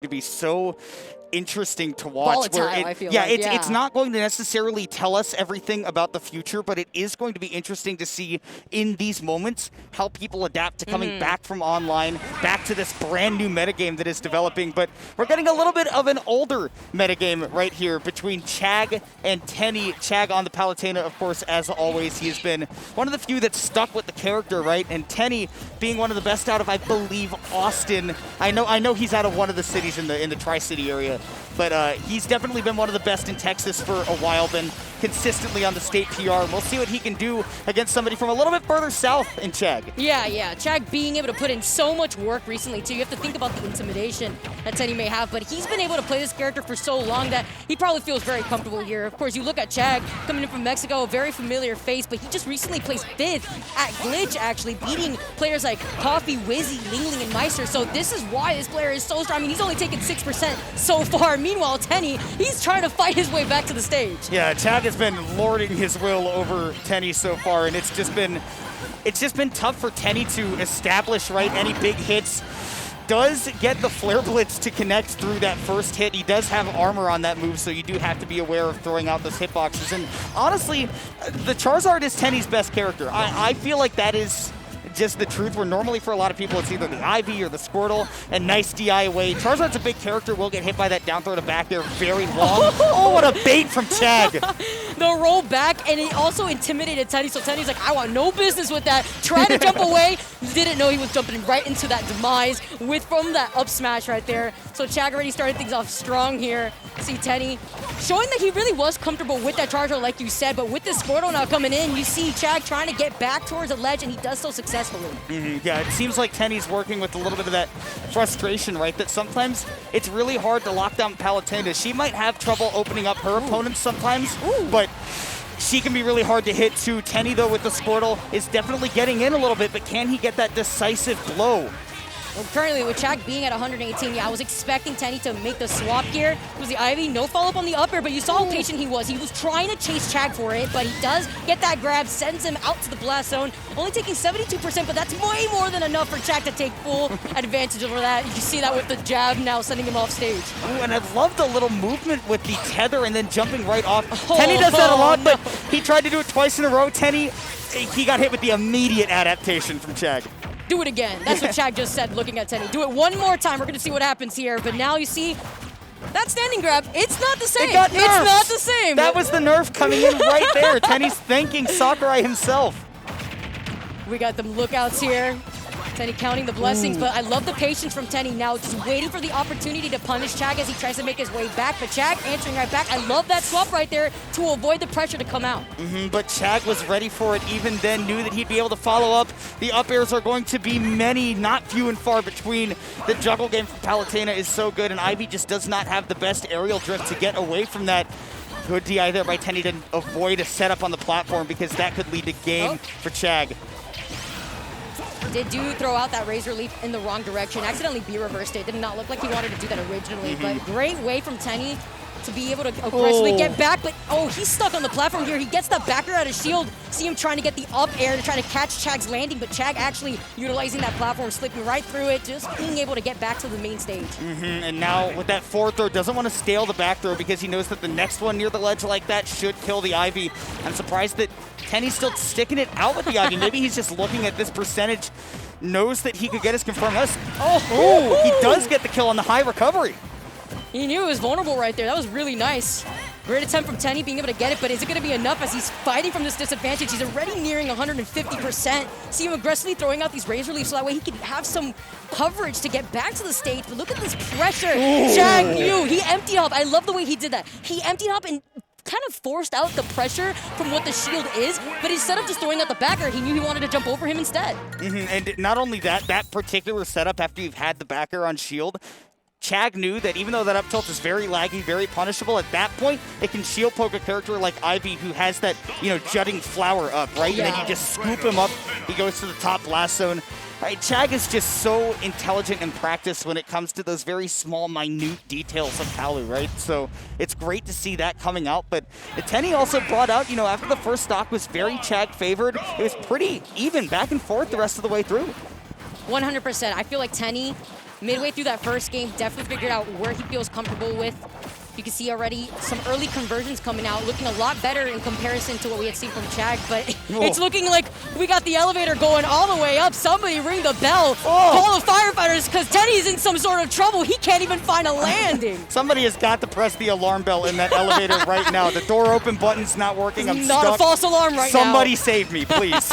to be so interesting to watch. Volatile, I feel like, it's not going to necessarily tell us everything about the future, but it is going to be interesting to see in these moments how people adapt to coming back from online, back to this brand new metagame that is developing. But we're getting a little bit of an older metagame right here between Chag and Tenni. Chag on the Palutena, of course, as always. He has been one of the few that's stuck with the character, right? And Tenni being one of the best out of, I believe, Austin. I know he's out of one of the cities in the Tri-City area. But he's definitely been one of the best in Texas for a while, been consistently on the state PR. And we'll see what he can do against somebody from a little bit further south in Chag. Yeah. Chag being able to put in so much work recently, too. You have to think about the intimidation that Tenni may have, but he's been able to play this character for so long that he probably feels very comfortable here. Of course, you look at Chag coming in from Mexico, a very familiar face, but he just recently placed 5th at Glitch, actually, beating players like Coffee, Wizzy, Lingling, and Meister. So this is why this player is so strong. I mean, he's only taken 6% so far. Meanwhile, Tenni, he's trying to fight his way back to the stage. Yeah, Chag has been lording his will over Tenni so far, and it's just been tough for Tenni to establish, right, any big hits. Does get the Flare Blitz to connect through that first hit. He does have armor on that move, so you do have to be aware of throwing out those hitboxes. And honestly, the Charizard is Tenni's best character. I feel like that is just the truth, where normally for a lot of people it's either the Ivy or the Squirtle, and nice DI away. Charizard's a big character, will get hit by that down throw to back there very long. Oh, what a bait from Chag. The roll back, and it also intimidated Tenni, so Tenni's like, I want no business with that. Try to jump away. Didn't know he was jumping right into that demise from that up smash right there. So Chag already started things off strong here. See Tenni showing that he really was comfortable with that Charizard, like you said, but with this Squirtle now coming in, you see Chag trying to get back towards the ledge, and he does so successfully. Yeah, it seems like Tenni's working with a little bit of that frustration, right? That sometimes it's really hard to lock down Palutena. She might have trouble opening up her opponents sometimes, but she can be really hard to hit too. Tenni, though, with the Squirtle, is definitely getting in a little bit, but can he get that decisive blow? Well, currently, with Chag being at 118, I was expecting Tenni to make the swap gear. It was the Ivy, no follow-up on the up air, but you saw how patient he was. He was trying to chase Chag for it, but he does get that grab, sends him out to the blast zone, only taking 72%, but that's way more than enough for Chag to take full advantage over that. You see that with the jab now sending him off stage. Ooh, and I love the little movement with the tether and then jumping right off. Tenni does that a lot, but he tried to do it twice in a row. Tenni, he got hit with the immediate adaptation from Chag. Do it again. That's what Chag just said, looking at Tenni. Do it one more time. We're going to see what happens here. But now you see that standing grab. It's not the same. It's not the same. That was the nerf coming in right there. Tenni's thanking Sakurai himself. We got them lookouts here. Tenni counting the blessings, but I love the patience from Tenni now, just waiting for the opportunity to punish Chag as he tries to make his way back. But Chag answering right back. I love that swap right there to avoid the pressure to come out. But Chag was ready for it even then, knew that he'd be able to follow up. The up airs are going to be many, not few and far between. The juggle game from Palutena is so good, and Ivy just does not have the best aerial drift to get away from that. Good DI there by Tenni to avoid a setup on the platform, because that could lead to game for Chag. Did throw out that Razor Leaf in the wrong direction. Accidentally B-reversed it. Did not look like he wanted to do that originally. But great way from Tenni to be able to aggressively get back. But, he's stuck on the platform here. He gets the backer out of shield. See him trying to get the up air to try to catch Chag's landing. But Chag actually utilizing that platform, slipping right through it, just being able to get back to the main stage. And now with that forward throw, doesn't want to stale the back throw, because he knows that the next one near the ledge like that should kill the Ivy. I'm surprised that Tenni's still sticking it out with the Ivy. Maybe he's just looking at this percentage, knows that he could get his confirmed. He does get the kill on the high recovery. He knew he was vulnerable right there. That was really nice. Great attempt from Tenni being able to get it, but is it going to be enough as he's fighting from this disadvantage? He's already nearing 150%. See him aggressively throwing out these Razor Leafs so that way he can have some coverage to get back to the stage. But look at this pressure. Chag knew. He emptied up. I love the way he did that. He emptied up and kind of forced out the pressure from what the shield is, but instead of just throwing out the backer, he knew he wanted to jump over him instead. And not only that particular setup after you've had the backer on shield, Chag knew that even though that up tilt is very laggy, very punishable, at that point, it can shield poke a character like Ivy who has that, jutting flower up, right? Yeah. And then you just scoop him up, he goes to the top blast zone. Right, Chag is just so intelligent and practiced when it comes to those very small, minute details of Palu, right? So it's great to see that coming out. But Tenni also brought out, after the first stock was very Chag favored, it was pretty even back and forth the rest of the way through. 100%. I feel like Tenni midway through that first game, definitely figured out where he feels comfortable with. You can see already some early conversions coming out, looking a lot better in comparison to what we had seen from Chag, but it's looking like we got the elevator going all the way up. Somebody ring the bell, call the firefighters, because Tenni's in some sort of trouble. He can't even find a landing. Somebody has got to press the alarm bell in that elevator right now. The door open button's not working. I'm not stuck. A false alarm right now. Somebody save me, please.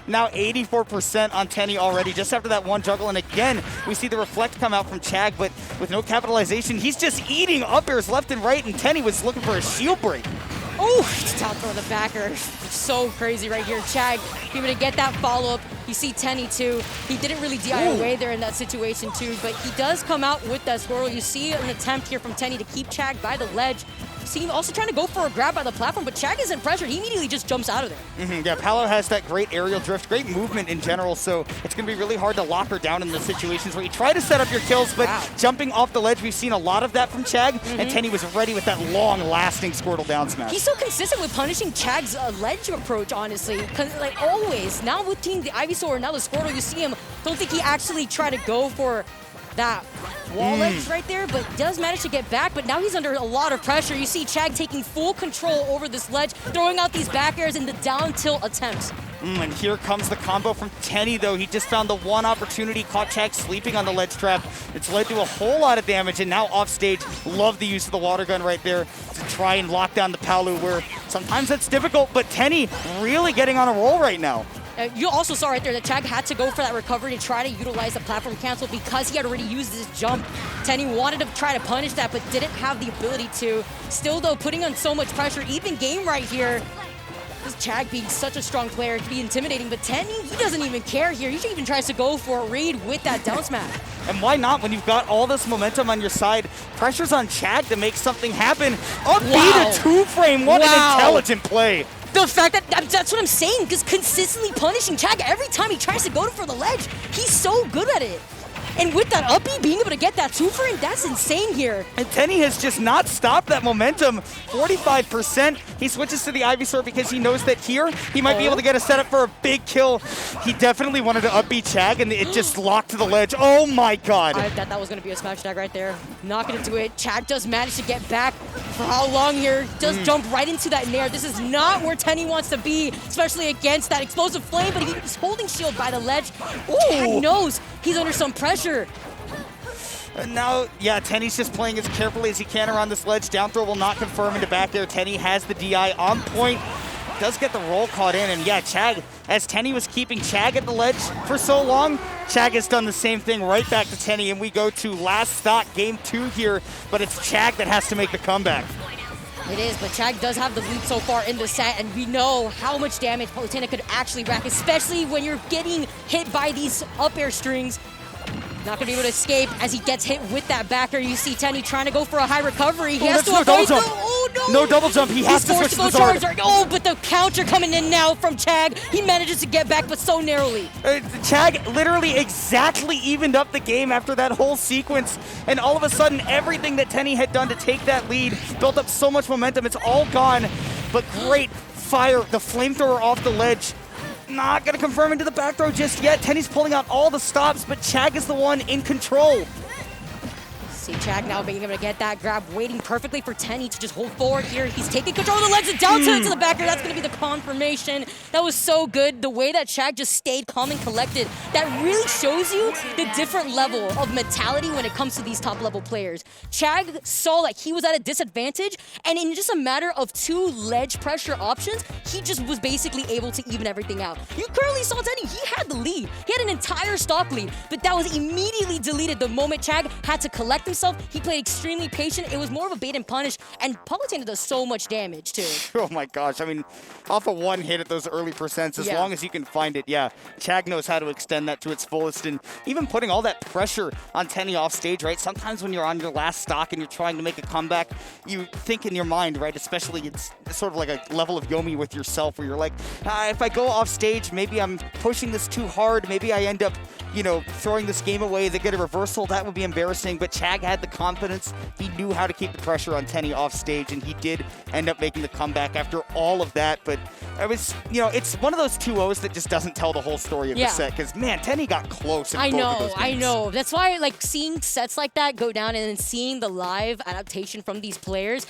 Now 84% on Tenni already, just after that one juggle. And again, we see the reflect come out from Chag, but with no capitalization, he's just eating up airs left and right, and Tenni was looking for a shield break. Oh, top throw the backer. It's so crazy right here. Chag able to get that follow-up. You see Tenni too. He didn't really DI away there in that situation too, but he does come out with that squirrel. You see an attempt here from Tenni to keep Chag by the ledge. See him also trying to go for a grab by the platform, but Chag isn't pressured. He immediately just jumps out of there. Yeah, Palo has that great aerial drift, great movement in general, so it's going to be really hard to lock her down in the situations where you try to set up your kills, but jumping off the ledge, we've seen a lot of that from Chag, and Tenni was ready with that long-lasting Squirtle down smash. He's so consistent with punishing Chag's ledge approach, honestly, like always. Now with Team the Ivysaur, now the Squirtle, you see him, don't think he actually tried to go for that wall edge right there, but does manage to get back, but now he's under a lot of pressure. You see Chag taking full control over this ledge, throwing out these back airs and the down tilt attempts. And here comes the combo from Tenni, though. He just found the one opportunity, caught Chag sleeping on the ledge trap. It's led to a whole lot of damage, and now off stage, love the use of the water gun right there to try and lock down the Palu, where sometimes that's difficult, but Tenni really getting on a roll right now. You also saw right there that Chag had to go for that recovery to try to utilize the platform cancel because he had already used his jump. Tenni wanted to try to punish that, but didn't have the ability to. Still, though, putting on so much pressure, even game right here. This Chag being such a strong player can be intimidating, but Tenni, he doesn't even care here. He even tries to go for a read with that down smash. And why not when you've got all this momentum on your side? Pressure's on Chag to make something happen. Up B to 2-frame, what an intelligent play. The fact that's what I'm saying, because consistently punishing Chag every time he tries to go for the ledge, he's so good at it. And with that up B, being able to get that 2-frame, that's insane here. And Tenni has just not stopped that momentum. 45%. He switches to the Ivysaur because he knows that here he might be able to get a setup for a big kill. He definitely wanted to up B Chag, and it just locked to the ledge. Oh my god. I thought that was going to be a smash tag right there. Not going to do it. Chag does manage to get back. For how long here? Does jump right into that nair. This is not where Tenni wants to be, especially against that explosive flame, but he's holding shield by the ledge. Chag knows he's under some pressure. And now, yeah, Tenni's just playing as carefully as he can around this ledge. Down throw will not confirm into back air. Tenni has the DI on point. Does get the roll caught in, and yeah, Chag, as Tenni was keeping Chag at the ledge for so long, Chag has done the same thing right back to Tenni, and we go to last stock, game 2 here, but it's Chag that has to make the comeback. It is, but Chag does have the lead so far in the set, and we know how much damage Palutena could actually rack, especially when you're getting hit by these up air strings. Not going to be able to escape as he gets hit with that backer. You see Tenni trying to go for a high recovery. He has to avoid the... Oh, no! No double jump. He has to switch to the Zard. Oh, but the counter coming in now from Chag. He manages to get back, but so narrowly. Chag literally exactly evened up the game after that whole sequence. And all of a sudden, everything that Tenni had done to take that lead built up so much momentum. It's all gone. But great fire. The flamethrower off the ledge. Not going to confirm into the back throw just yet. Tenni's pulling out all the stops, but Chag is the one in control. See Chag now being able to get that grab, waiting perfectly for Tenni to just hold forward here. He's taking control of the ledge and down to the backer. That's going to be the confirmation. That was so good. The way that Chag just stayed calm and collected, that really shows you the different level of mentality when it comes to these top-level players. Chag saw like he was at a disadvantage, and in just a matter of 2 ledge pressure options, he just was basically able to even everything out. You currently saw Tenni. He had the lead. He had an entire stock lead, but that was immediately deleted the moment Chag had to collect himself. He played extremely patient. It was more of a bait and punish, and Palutena does so much damage too. Oh my gosh, I mean, off of one hit at those early percents, as long as you can find it, yeah, Chag knows how to extend that to its fullest, and even putting all that pressure on Tenni off stage, right? Sometimes when you're on your last stock and you're trying to make a comeback, you think in your mind, right? Especially it's sort of like a level of Yomi with yourself where you're like, if I go off stage, maybe I'm pushing this too hard, maybe I end up, you know, throwing this game away, they get a reversal, that would be embarrassing, but Chag Chag had the confidence. He knew how to keep the pressure on Tenni off stage, and he did end up making the comeback after all of that. But it was, it's one of those 2-0s that just doesn't tell the whole story of the set, because, man, Tenni got close in both of those games. I know. That's why, like, seeing sets like that go down and then seeing the live adaptation from these players,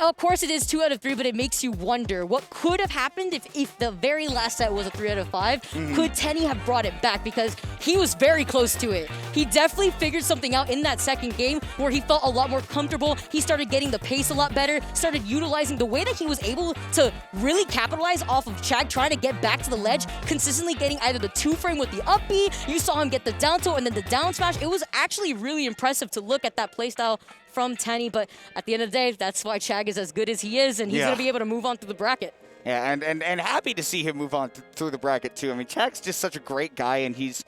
of course it is 2 out of 3, but it makes you wonder what could have happened if the very last set was a 3 out of 5. Could Tenni have brought it back? Because he was very close to it. He definitely figured something out in that second game where he felt a lot more comfortable. He started getting the pace a lot better, started utilizing the way that he was able to really capitalize off of Chag trying to get back to the ledge, consistently getting either the 2-frame with the up B, you saw him get the down tilt and then the down smash. It was actually really impressive to look at that playstyle from Tenni, but at the end of the day, that's why Chag is as good as he is, and he's going to be able to move on through the bracket. Yeah, and happy to see him move on through the bracket, too. I mean, Chag's just such a great guy, and he's,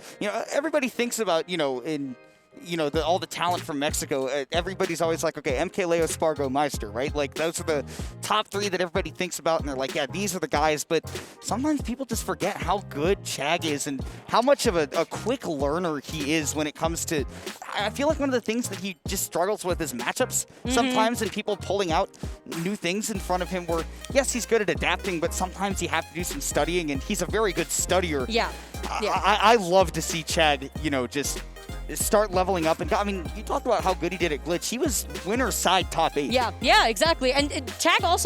everybody thinks about, all the talent from Mexico. Everybody's always like, okay, MK, Leo, Spargo, Meister, right? Like, those are the top 3 that everybody thinks about, and they're like, yeah, these are the guys. But sometimes people just forget how good Chag is and how much of a quick learner he is when it comes to... I feel like one of the things that he just struggles with is matchups sometimes, and people pulling out new things in front of him where, yes, he's good at adapting, but sometimes you have to do some studying, and he's a very good studier. Yeah. I love to see Chag, just start leveling up. And I mean, you talked about how good he did at Glitch. He was winner's side top 8. Yeah, exactly. And Chag also